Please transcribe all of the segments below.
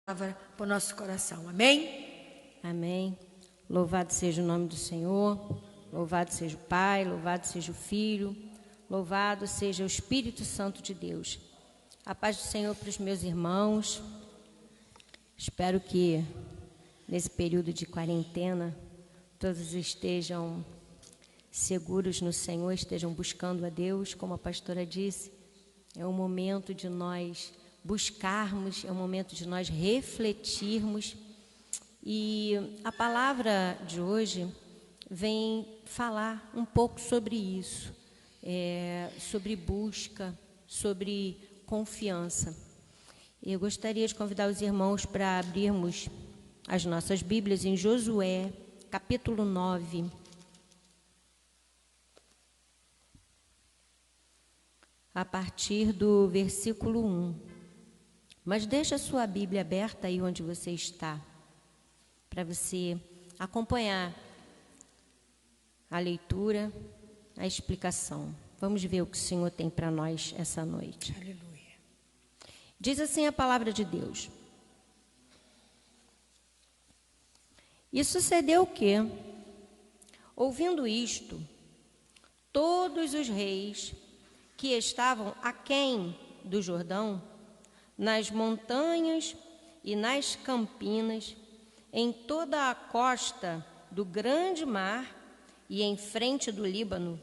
palavra para o nosso coração. Amém? Amém. Louvado seja o nome do Senhor, louvado seja o Pai, louvado seja o Filho, louvado seja o Espírito Santo de Deus. A paz do Senhor para os meus irmãos. Espero que nesse período de quarentena todos estejam seguros no Senhor, estejam buscando a Deus, como a pastora disse. É o momento de nós buscarmos, é o momento de nós refletirmos. E a palavra de hoje vem falar um pouco sobre isso, sobre busca, sobre confiança. Eu gostaria de convidar os irmãos para abrirmos as nossas Bíblias em Josué, capítulo 9. A partir do versículo 1. Mas deixa a sua Bíblia aberta aí onde você está, para você acompanhar a leitura, a explicação. Vamos ver o que o Senhor tem para nós essa noite. Aleluia. Diz assim a palavra de Deus. E sucedeu que, ouvindo isto, todos os reis que estavam aquém do Jordão, nas montanhas e nas campinas, em toda a costa do grande mar e em frente do Líbano,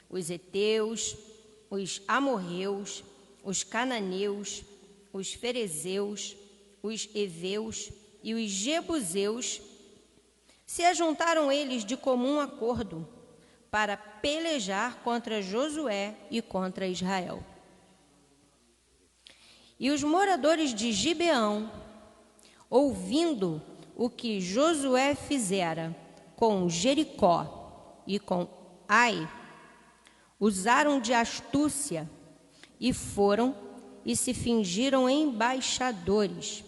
os heteus, os amorreus, os cananeus, os ferezeus, os heveus e os jebuseus, se ajuntaram eles de comum acordo para pelejar contra Josué e contra Israel. E os moradores de Gibeão, ouvindo o que Josué fizera com Jericó e com Ai, usaram de astúcia e foram e se fingiram embaixadores,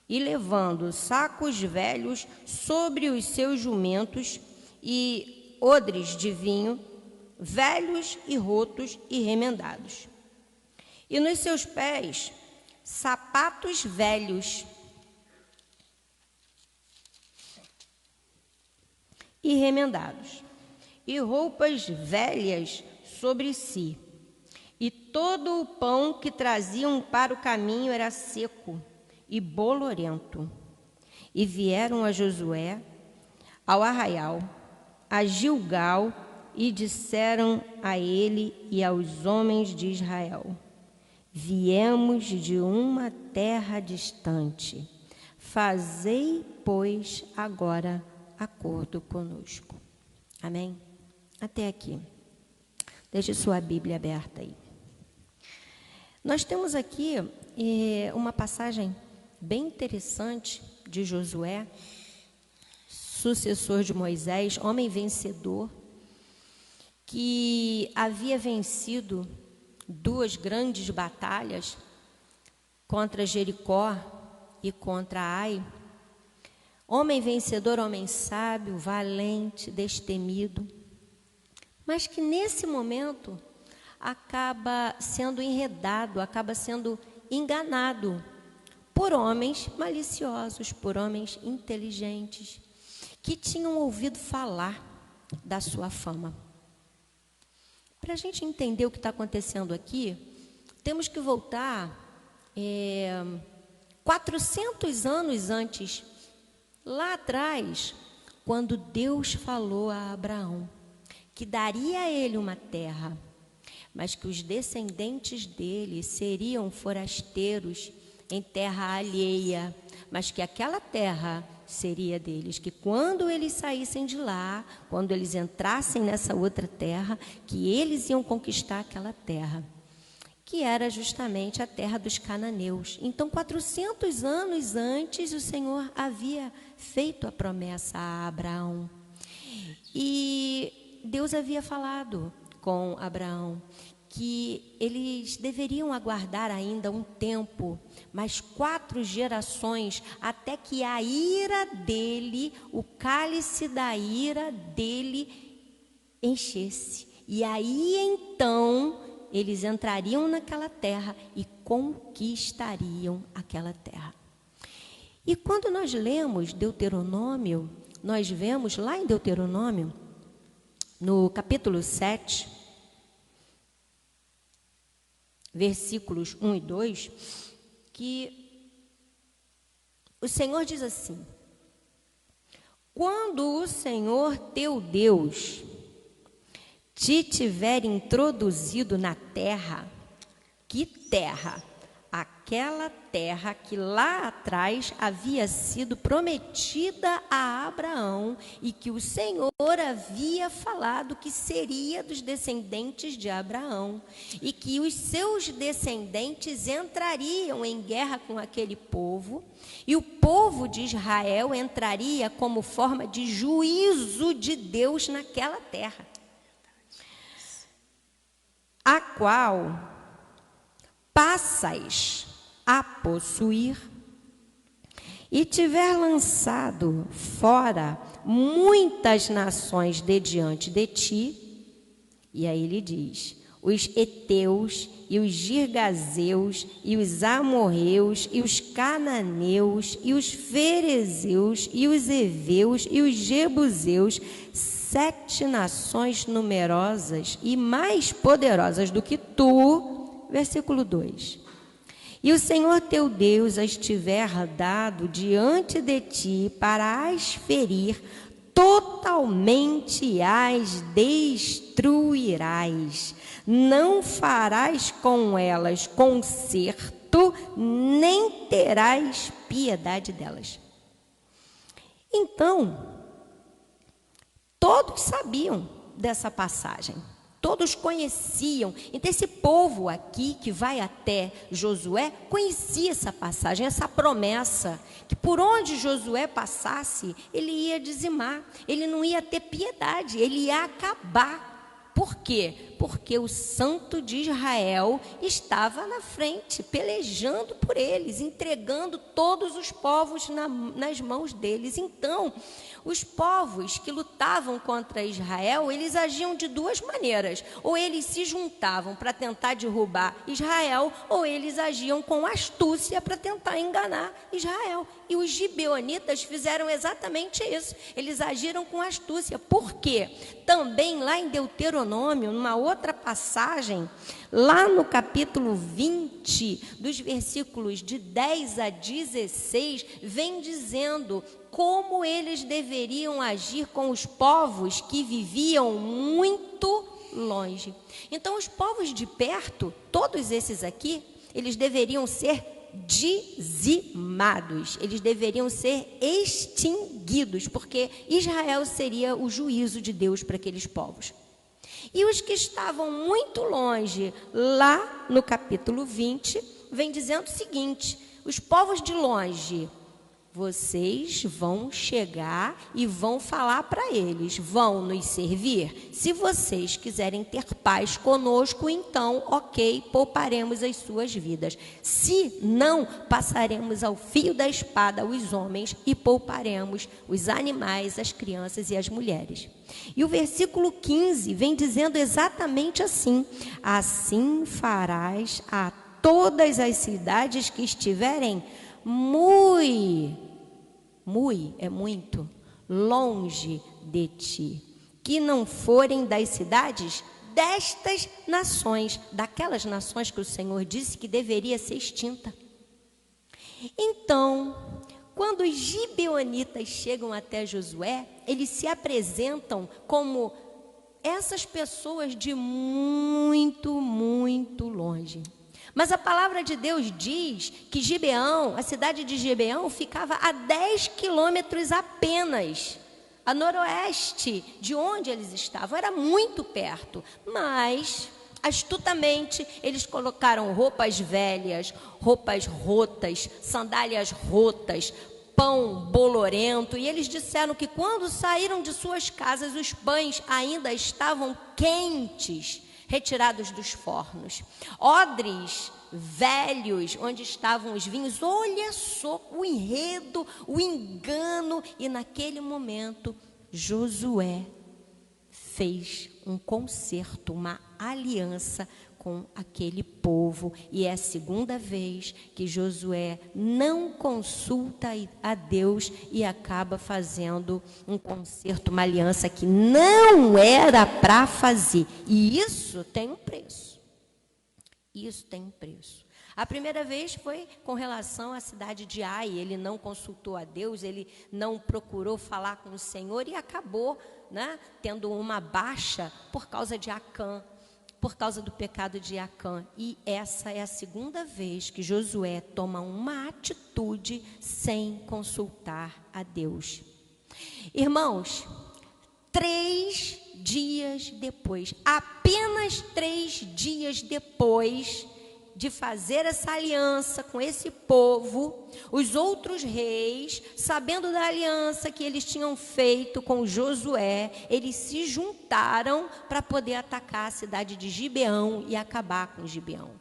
e levando sacos velhos sobre os seus jumentos e odres de vinho, velhos e rotos e remendados, e nos seus pés sapatos velhos e remendados, e roupas velhas sobre si. E todo o pão que traziam para o caminho era seco e bolorento. E vieram a Josué, ao arraial, a Gilgal, e disseram a ele e aos homens de Israel: viemos de uma terra distante, fazei, pois, agora acordo conosco. Amém? Até aqui. Deixe sua Bíblia aberta aí. Nós temos aqui uma passagem bem interessante de Josué, sucessor de Moisés, homem vencedor, que havia vencido 2 grandes batalhas contra Jericó e contra Ai. Homem vencedor, homem sábio, valente, destemido, mas que nesse momento acaba sendo enredado, acaba sendo enganado por homens maliciosos, por homens inteligentes, que tinham ouvido falar da sua fama. Para a gente entender o que está acontecendo aqui, temos que voltar 400 anos antes, lá atrás, quando Deus falou a Abraão que daria a ele uma terra, mas que os descendentes dele seriam forasteiros em terra alheia, mas que aquela terra seria deles, que quando eles saíssem de lá, quando eles entrassem nessa outra terra, que eles iam conquistar aquela terra, que era justamente a terra dos cananeus. Então, 400 anos antes, o Senhor havia feito a promessa a Abraão. E Deus havia falado com Abraão que eles deveriam aguardar ainda um tempo, mais 4 gerações, até que a ira dele, o cálice da ira dele enchesse. E aí então eles entrariam naquela terra e conquistariam aquela terra. E quando nós lemos Deuteronômio, nós vemos lá em Deuteronômio, no capítulo 7, versículos 1 e 2, que o Senhor diz assim: quando o Senhor teu Deus te tiver introduzido na terra, que terra? Aquela terra que lá atrás havia sido prometida a Abraão e que o Senhor havia falado que seria dos descendentes de Abraão e que os seus descendentes entrariam em guerra com aquele povo e o povo de Israel entraria como forma de juízo de Deus naquela terra, a qual passas a possuir, e tiver lançado fora muitas nações de diante de ti, e aí ele diz, os heteus, e os girgazeus, e os amorreus, e os cananeus, e os ferezeus, e os heveus, e os jebuseus, 7 nações numerosas e mais poderosas do que tu. Versículo 2. E o Senhor teu Deus as tiver dado diante de ti para as ferir, totalmente as destruirás. Não farás com elas conserto, nem terás piedade delas. Então, todos sabiam dessa passagem. Todos conheciam. Então, esse povo aqui que vai até Josué conhecia essa passagem, essa promessa, que por onde Josué passasse, ele ia dizimar, ele não ia ter piedade, ele ia acabar. Por quê? Porque o Santo de Israel estava na frente, pelejando por eles, entregando todos os povos nas mãos deles. Então, os povos que lutavam contra Israel, eles agiam de 2 maneiras. Ou eles se juntavam para tentar derrubar Israel, ou eles agiam com astúcia para tentar enganar Israel. E os gibeonitas fizeram exatamente isso. Eles agiram com astúcia. Por quê? Também lá em Deuteronômio, numa outra passagem, lá no capítulo 20, dos versículos de 10 a 16, vem dizendo como eles deveriam agir com os povos que viviam muito longe. Então, os povos de perto, todos esses aqui, eles deveriam ser dizimados, eles deveriam ser extinguidos, porque Israel seria o juízo de Deus para aqueles povos. E os que estavam muito longe, lá no capítulo 20, vem dizendo o seguinte: os povos de longe, vocês vão chegar e vão falar para eles, vão nos servir? Se vocês quiserem ter paz conosco, então, ok, pouparemos as suas vidas. Se não, passaremos ao fio da espada os homens e pouparemos os animais, as crianças e as mulheres. E o versículo 15 vem dizendo exatamente assim: assim farás a todas as cidades que estiverem muito longe de ti, que não forem das cidades destas nações, daquelas nações que o Senhor disse que deveria ser extinta. Então, quando os gibeonitas chegam até Josué, eles se apresentam como essas pessoas de muito longe. Mas a palavra de Deus diz que Gibeão, a cidade de Gibeão, ficava a 10 quilômetros apenas, a noroeste de onde eles estavam. Era muito perto, mas astutamente eles colocaram roupas velhas, roupas rotas, sandálias rotas, pão bolorento, e eles disseram que quando saíram de suas casas, os pães ainda estavam quentes, retirados dos fornos. Odres velhos, onde estavam os vinhos. Olha só o enredo, o engano. E naquele momento, Josué fez um concerto, uma aliança com aquele povo. E é a segunda vez que Josué não consulta a Deus e acaba fazendo um concerto, uma aliança que não era para fazer. E isso tem um preço. Isso tem um preço. A primeira vez foi com relação à cidade de Ai. Ele não consultou a Deus, ele não procurou falar com o Senhor e acabou, né, tendo uma baixa por causa de Acã, por causa do pecado de Acã. E essa é a segunda vez que Josué toma uma atitude sem consultar a Deus. Irmãos, 3 dias depois, apenas 3 dias depois de fazer essa aliança com esse povo, os outros reis, sabendo da aliança que eles tinham feito com Josué, eles se juntaram para poder atacar a cidade de Gibeão e acabar com Gibeão.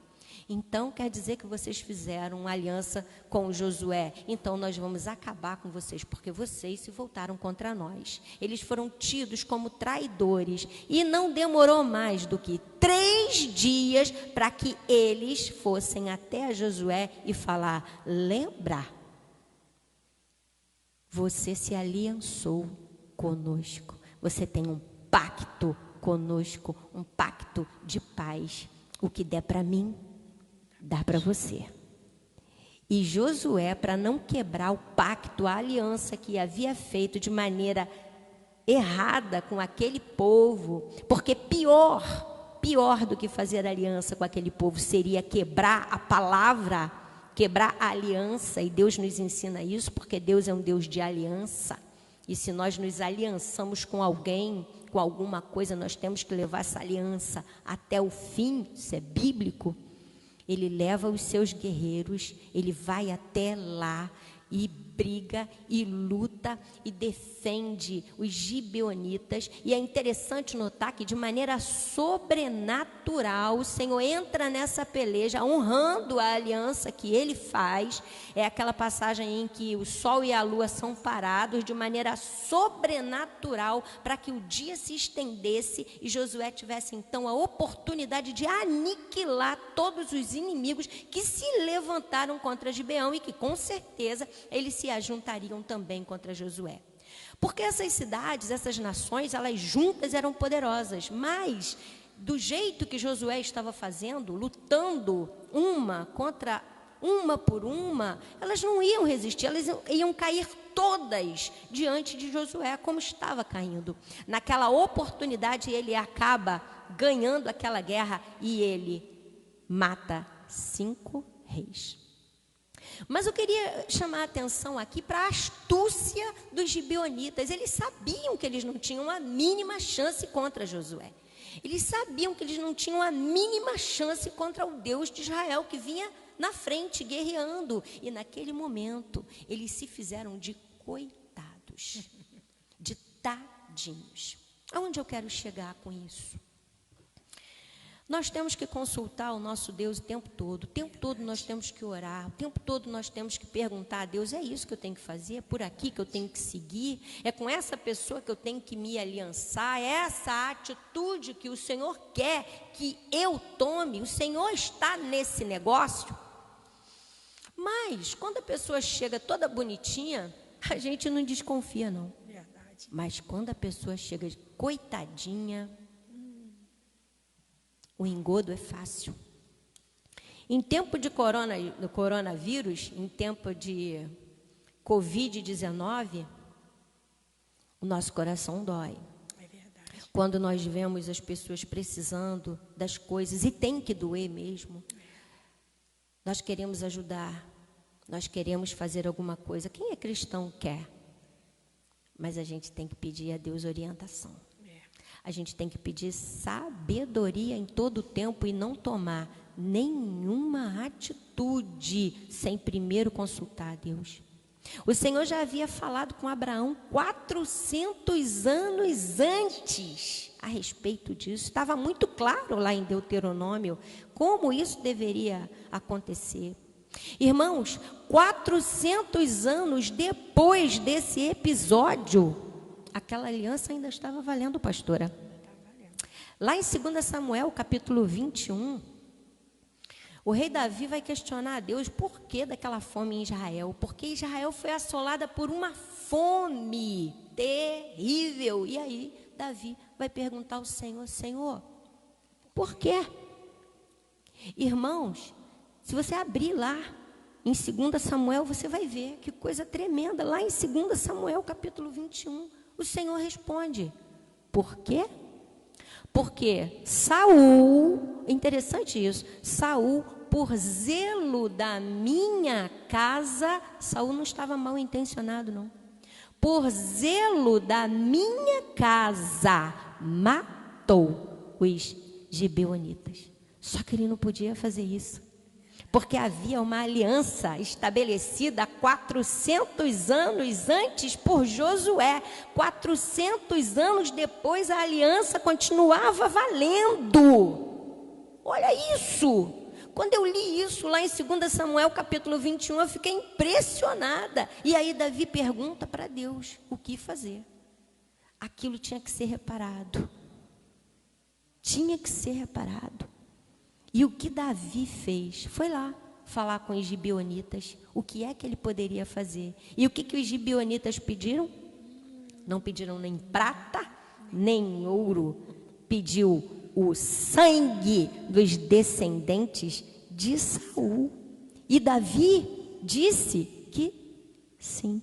Então, quer dizer que vocês fizeram uma aliança com Josué, então nós vamos acabar com vocês, porque vocês se voltaram contra nós. Eles foram tidos como traidores, e não demorou mais do que 3 dias para que eles fossem até Josué e falar: lembra, você se aliançou conosco, você tem um pacto conosco, um pacto de paz. O que der para mim, dá para você. E Josué, para não quebrar o pacto, a aliança que havia feito de maneira errada com aquele povo, porque pior do que fazer aliança com aquele povo seria quebrar a palavra, quebrar a aliança, e Deus nos ensina isso, porque Deus é um Deus de aliança, e se nós nos aliançamos com alguém, com alguma coisa, nós temos que levar essa aliança até o fim. Isso é bíblico. Ele leva os seus guerreiros, ele vai até lá e briga e luta e defende os gibeonitas. E é interessante notar que de maneira sobrenatural o Senhor entra nessa peleja, honrando a aliança que ele faz. É aquela passagem em que o sol e a lua são parados de maneira sobrenatural para que o dia se estendesse e Josué tivesse então a oportunidade de aniquilar todos os inimigos que se levantaram contra Gibeão e que com certeza eles se ajuntariam também contra Josué. Porque essas cidades, essas nações, elas juntas eram poderosas, mas do jeito que Josué estava fazendo, lutando uma contra uma por uma, elas não iam resistir, elas iam cair todas diante de Josué, como estava caindo. Naquela oportunidade, ele acaba ganhando aquela guerra e ele mata 5 reis. Mas eu queria chamar a atenção aqui para a astúcia dos gibeonitas. Eles sabiam que eles não tinham a mínima chance contra Josué. Eles sabiam que eles não tinham a mínima chance contra o Deus de Israel, que vinha na frente, guerreando. E naquele momento, eles se fizeram de coitados, de tadinhos. Aonde eu quero chegar com isso? Nós temos que consultar o nosso Deus o tempo todo nós temos que orar, o tempo todo nós temos que perguntar a Deus: é isso que eu tenho que fazer? É por aqui que eu tenho que seguir? É com essa pessoa que eu tenho que me aliançar? É essa atitude que o Senhor quer que eu tome? O Senhor está nesse negócio? Mas quando a pessoa chega toda bonitinha, a gente não desconfia não. Verdade. Mas quando a pessoa chega coitadinha, o engodo é fácil. Em tempo de coronavírus, em tempo de Covid-19, o nosso coração dói. É verdade. Quando nós vemos as pessoas precisando das coisas, e tem que doer mesmo, nós queremos ajudar, nós queremos fazer alguma coisa. Quem é cristão quer, mas a gente tem que pedir a Deus orientação. A gente tem que pedir sabedoria em todo o tempo e não tomar nenhuma atitude sem primeiro consultar a Deus. O Senhor já havia falado com Abraão 400 anos antes a respeito disso. Estava muito claro lá em Deuteronômio como isso deveria acontecer. Irmãos, 400 anos depois desse episódio, aquela aliança ainda estava valendo, pastora. Lá em 2 Samuel, capítulo 21, o rei Davi vai questionar a Deus por que daquela fome em Israel. Porque Israel foi assolada por uma fome terrível. E aí, Davi vai perguntar ao Senhor: Senhor, por quê? Irmãos, se você abrir lá em 2 Samuel, você vai ver que coisa tremenda. Lá em 2 Samuel, capítulo 21, o Senhor responde: por quê? Porque Saul, interessante isso, Saul, por zelo da minha casa, Saul não estava mal intencionado, não. Por zelo da minha casa, matou os gibeonitas. Só que ele não podia fazer isso, porque havia uma aliança estabelecida 400 anos antes por Josué. 400 anos depois a aliança continuava valendo. Olha isso! Quando eu li isso lá em 2 Samuel capítulo 21, eu fiquei impressionada. E aí Davi pergunta para Deus o que fazer. Aquilo tinha que ser reparado. Tinha que ser reparado. E o que Davi fez? Foi lá falar com os gibeonitas o que é que ele poderia fazer. E o que os gibeonitas pediram? Não pediram nem prata, nem ouro. Pediu o sangue dos descendentes de Saul. E Davi disse que sim.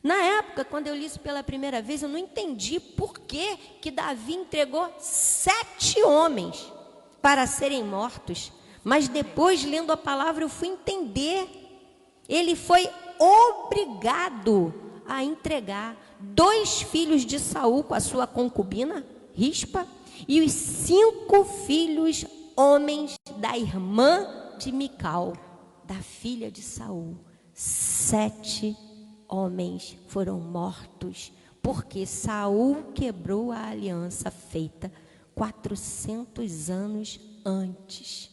Na época, quando eu li isso pela primeira vez, eu não entendi por que Davi entregou 7 homens para serem mortos. Mas depois, lendo a palavra, eu fui entender. Ele foi obrigado a entregar 2 filhos de Saul com a sua concubina, Rispa, e os 5 filhos homens da irmã de Mical, da filha de Saul. 7 homens foram mortos, porque Saul quebrou a aliança feita 400 anos antes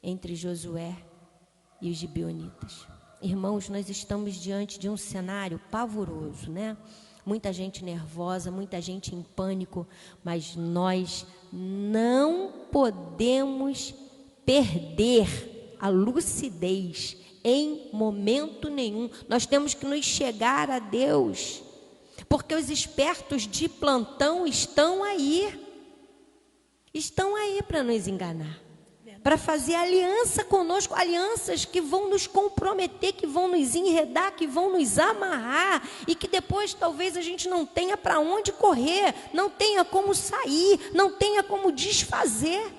entre Josué e os gibeonitas. Irmãos, nós estamos diante de um cenário pavoroso, né? Muita gente nervosa, muita gente em pânico, mas nós não podemos perder a lucidez em momento nenhum. Nós temos que nos chegar a Deus, porque os espertos de plantão estão aí para nos enganar, para fazer aliança conosco, alianças que vão nos comprometer, que vão nos enredar, que vão nos amarrar, e que depois talvez a gente não tenha para onde correr, não tenha como sair, não tenha como desfazer.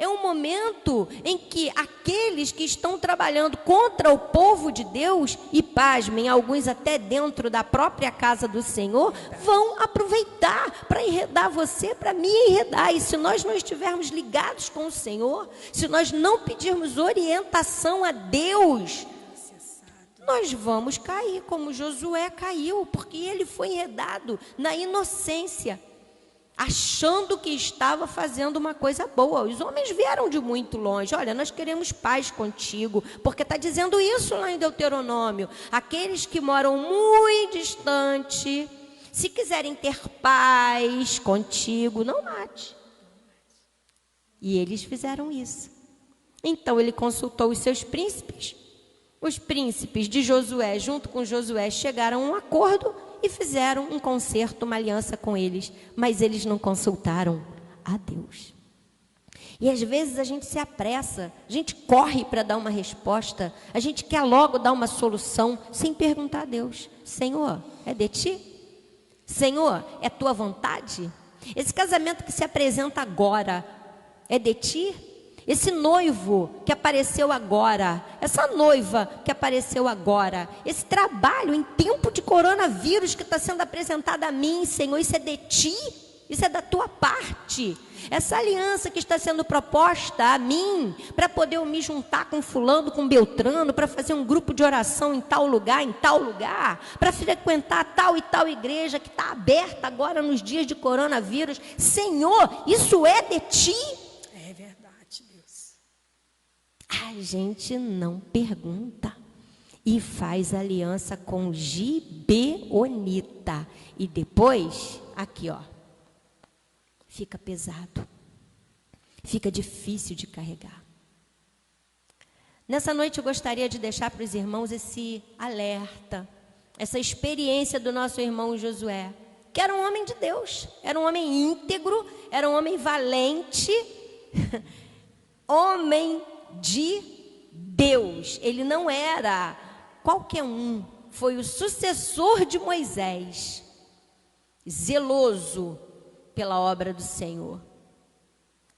É um momento em que aqueles que estão trabalhando contra o povo de Deus, e pasmem, alguns até dentro da própria casa do Senhor, vão aproveitar para enredar você, para me enredar. E se nós não estivermos ligados com o Senhor, se nós não pedirmos orientação a Deus, nós vamos cair como Josué caiu, porque ele foi enredado na inocência, achando que estava fazendo uma coisa boa. Os homens vieram de muito longe. Olha, nós queremos paz contigo, porque está dizendo isso lá em Deuteronômio. Aqueles que moram muito distante, se quiserem ter paz contigo, não mate. E eles fizeram isso. Então ele consultou os seus príncipes. Os príncipes de Josué, junto com Josué, chegaram a um acordo e fizeram um concerto, uma aliança com eles, mas eles não consultaram a Deus. E às vezes a gente se apressa, a gente corre para dar uma resposta, a gente quer logo dar uma solução, sem perguntar a Deus: Senhor, é de ti? Senhor, é tua vontade? Esse casamento que se apresenta agora, é de ti? Esse noivo que apareceu agora, essa noiva que apareceu agora, esse trabalho em tempo de coronavírus que está sendo apresentado a mim, Senhor, isso é de ti? Isso é da tua parte? Essa aliança que está sendo proposta a mim, para poder eu me juntar com fulano, com Beltrano, para fazer um grupo de oração em tal lugar, para frequentar tal e tal igreja que está aberta agora nos dias de coronavírus, Senhor, isso é de ti? É verdade, Deus. A gente não pergunta. e faz aliança com gibeonita. E depois, aqui ó, fica pesado, fica difícil de carregar. Nessa noite eu gostaria de deixar para os irmãos esse alerta, essa experiência do nosso irmão Josué, que era um homem de Deus, era um homem íntegro, era um homem valente, homem de Deus. Ele não era qualquer um, foi o sucessor de Moisés, zeloso pela obra do Senhor,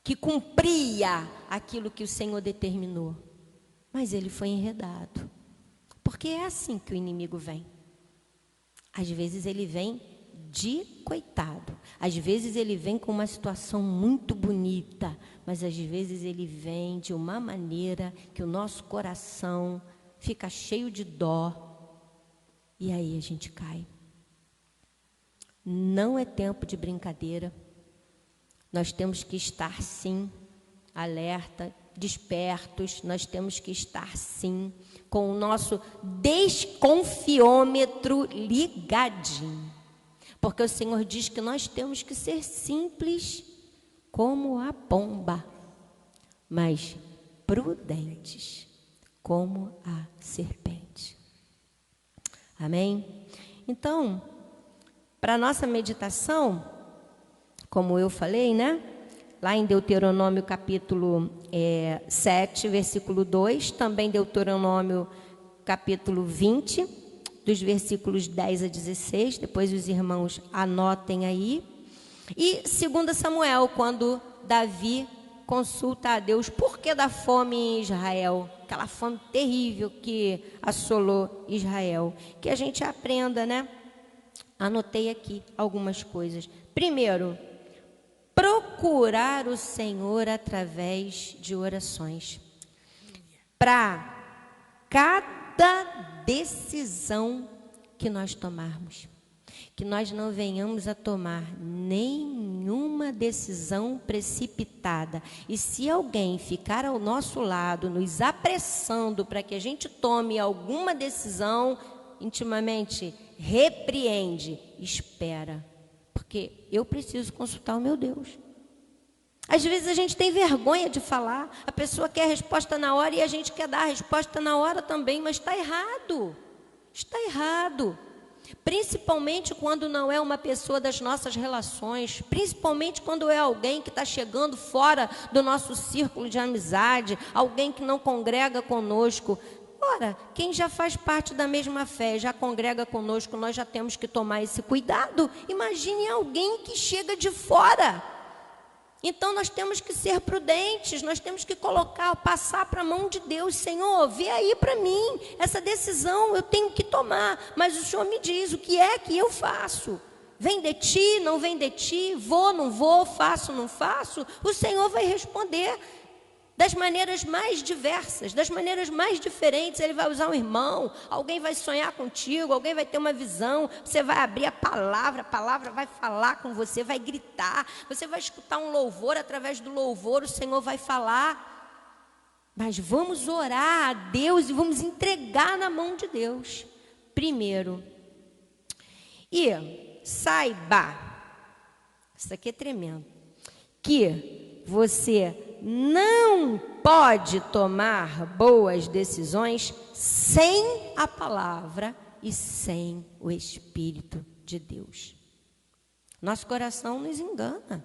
que cumpria aquilo que o Senhor determinou. Mas ele foi enredado, porque é assim que o inimigo vem. Às vezes ele vem de coitado, às vezes ele vem com uma situação muito bonita, mas às vezes ele vem de uma maneira que o nosso coração fica cheio de dó, e aí a gente cai. Não é tempo de brincadeira, nós temos que estar sim alerta, despertos, nós temos que estar sim com o nosso desconfiômetro ligadinho, porque o Senhor diz que nós temos que ser simples como a pomba, mas prudentes como a serpente. Amém? Então, para a nossa meditação, como eu falei, né? Lá em Deuteronômio capítulo 7, versículo 2, também Deuteronômio capítulo 20, dos versículos 10 a 16, depois os irmãos anotem aí. E 2 Samuel, quando Davi consulta a Deus por que da fome em Israel, aquela fome terrível que assolou Israel. Que a gente aprenda, né? Anotei aqui algumas coisas. Primeiro, procurar o Senhor através de orações. Para cada decisão que nós tomarmos, que nós não venhamos a tomar nenhuma decisão precipitada. E se alguém ficar ao nosso lado, nos apressando para que a gente tome alguma decisão, intimamente, repreende, espera. Porque eu preciso consultar o meu Deus. Às vezes a gente tem vergonha de falar, a pessoa quer a resposta na hora e a gente quer dar a resposta na hora também, mas está errado. Está errado. Principalmente quando não é uma pessoa das nossas relações, principalmente quando é alguém que está chegando fora do nosso círculo de amizade, alguém que não congrega conosco. Ora, quem já faz parte da mesma fé, já congrega conosco, nós já temos que tomar esse cuidado. Imagine alguém que chega de fora. Então nós temos que ser prudentes, nós temos que passar para a mão de Deus. Senhor, vê aí para mim, essa decisão eu tenho que tomar, mas o Senhor me diz o que é que eu faço. Vem de ti, não vem de ti, vou, não vou, faço, não faço. O Senhor vai responder das maneiras mais diversas, das maneiras mais diferentes. Ele vai usar um irmão, alguém vai sonhar contigo, alguém vai ter uma visão, você vai abrir a palavra vai falar com você, vai gritar, você vai escutar um louvor, através do louvor o Senhor vai falar. Mas vamos orar a Deus e vamos entregar na mão de Deus primeiro. E saiba, isso aqui é tremendo, que você não pode tomar boas decisões sem a palavra e sem o Espírito de Deus. Nosso coração nos engana.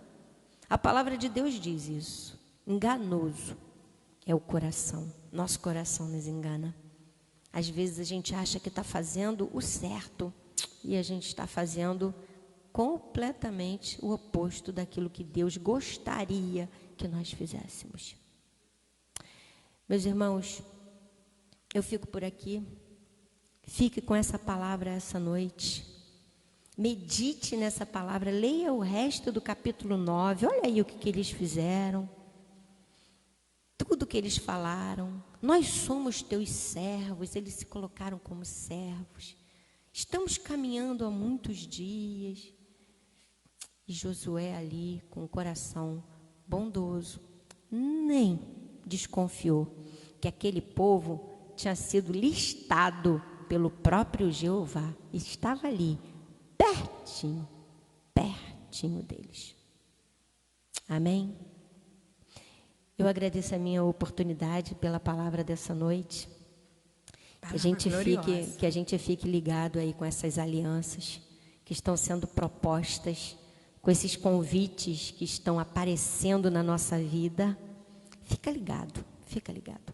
A palavra de Deus diz isso. Enganoso é o coração. Nosso coração nos engana. Às vezes a gente acha que está fazendo o certo e a gente está fazendo completamente o oposto daquilo que Deus gostaria que nós fizéssemos. Meus irmãos, eu fico por aqui. Fique com essa palavra essa noite. Medite nessa palavra. Leia o resto do capítulo 9. Olha aí o que eles fizeram. Tudo que eles falaram. Nós somos teus servos. Eles se colocaram como servos. Estamos caminhando há muitos dias. E Josué ali, com o coração bondoso, nem desconfiou que aquele povo tinha sido listado pelo próprio Jeová. Estava ali, pertinho, pertinho deles. Amém? Eu agradeço a minha oportunidade pela palavra dessa noite. Que a gente fique ligado aí com essas alianças que estão sendo propostas, com esses convites que estão aparecendo na nossa vida. Fica ligado, fica ligado.